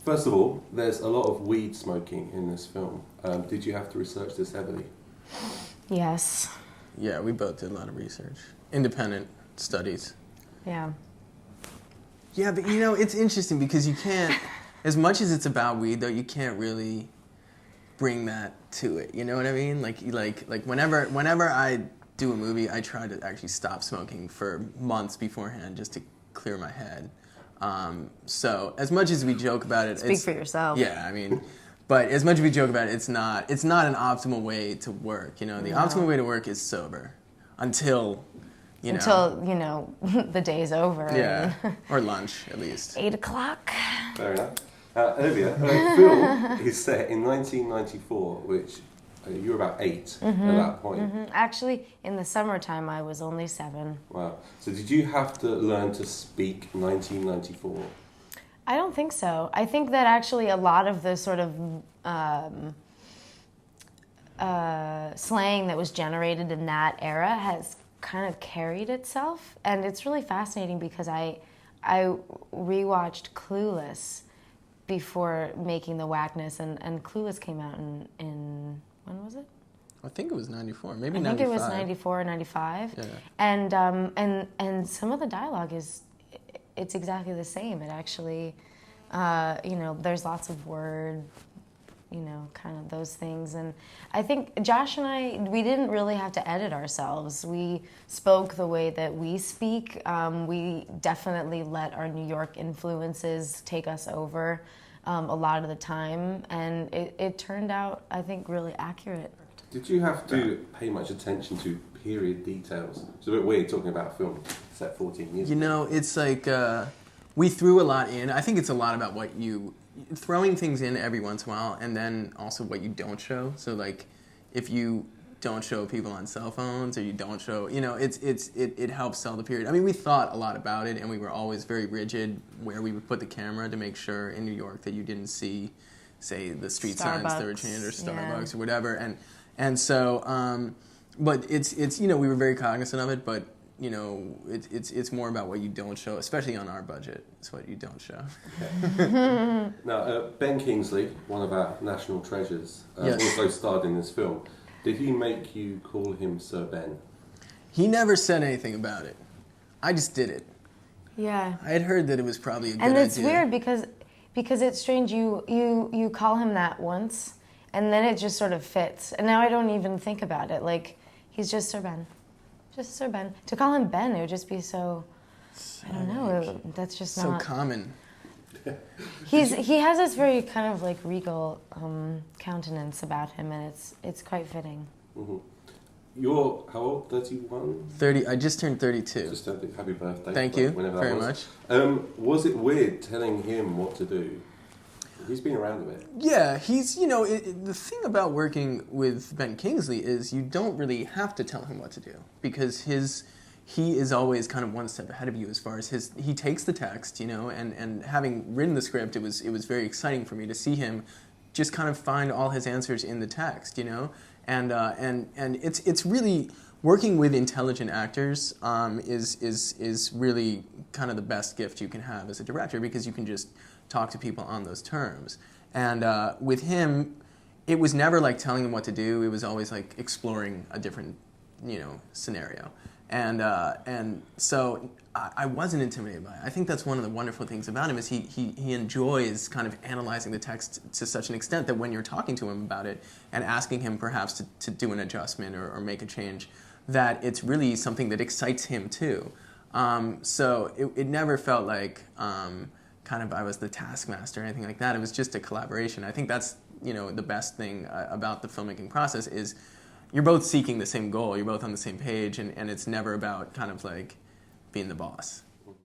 First of all, there's a lot of weed smoking in this film. Did you have to research this heavily? Yes. Yeah, we both did a lot of research. Independent studies. Yeah. Yeah, but you know, it's interesting because you can't, as much as it's about weed, though, you can't really bring that to it. You know what I mean? Like whenever I do a movie, I try to actually stop smoking for months beforehand just to clear my head. So as much as we joke about it, Speak for yourself. Yeah, I mean, but as much as we joke about it, it's not an optimal way to work. You know, the optimal way to work is sober until the day's over. Yeah, or lunch at least. 8 o'clock. Fair enough. Olivia, the film is set in 1994, which you were about 8 at that point. Actually, in the summertime, I was only 7. Wow. So did you have to learn to speak 1994? I don't think so. I think that actually a lot of the sort of slang that was generated in that era has kind of carried itself. And it's really fascinating because I rewatched Clueless before making the Wackness, and Clueless came out in when was it? I think it was 94, maybe 95. I think it was 94 or 95. Yeah. And some of the dialogue it's exactly the same. It actually, there's lots of word, kind of those things. And I think Josh and I, we didn't really have to edit ourselves. We spoke the way that we speak. We definitely let our New York influences take us over a lot of the time. And it turned out, I think, really accurate. Did you have to pay much attention to period details? It's a bit weird talking about a film set 14 years ago. You know, it's like we threw a lot in. I think it's a lot about throwing things in every once in a while, and then also what you don't show. So like, if you don't show people on cell phones, or you don't show, it helps sell the period. I mean, we thought a lot about it, and we were always very rigid where we would put the camera to make sure in New York that you didn't see, say, the street signs that were changed, or Starbucks or whatever, and so, but it's we were very cognizant of it, but it's more about what you don't show, especially on our budget. It's what you don't show. Okay. Now, Ben Kingsley, one of our national treasures, yes, also starred in this film. Did he make you call him Sir Ben? He never said anything about it. I just did it. Yeah. I had heard that it was probably a good idea. And it's weird because it's strange. You call him that once, and then it just sort of fits. And now I don't even think about it. Like, he's just Sir Ben. Just Sir Ben. To call him Ben, it would just be so, I don't know, that's just so not... So common. He has this very kind of like regal countenance about him, and it's quite fitting. Mm-hmm. You're, how old, 31? 30, I just turned 32. Just happy birthday. Thank you very much. Was it weird telling him what to do? He's been around a bit. Yeah, he's, the thing about working with Ben Kingsley is you don't really have to tell him what to do, because he is always kind of one step ahead of you as far as he takes the text, and having written the script, it was very exciting for me to see him just kind of find all his answers in the text, and it's really, working with intelligent actors is really kind of the best gift you can have as a director, because you can just talk to people on those terms. And with him, it was never like telling him what to do. It was always like exploring a different, scenario. And so I wasn't intimidated by it. I think that's one of the wonderful things about him is he enjoys kind of analyzing the text to such an extent that when you're talking to him about it and asking him perhaps to do an adjustment or make a change, that it's really something that excites him too. So it never felt like kind of I was the taskmaster or anything like that. It was just a collaboration. I think that's the best thing about the filmmaking process is you're both seeking the same goal. You're both on the same page, and it's never about kind of like being the boss.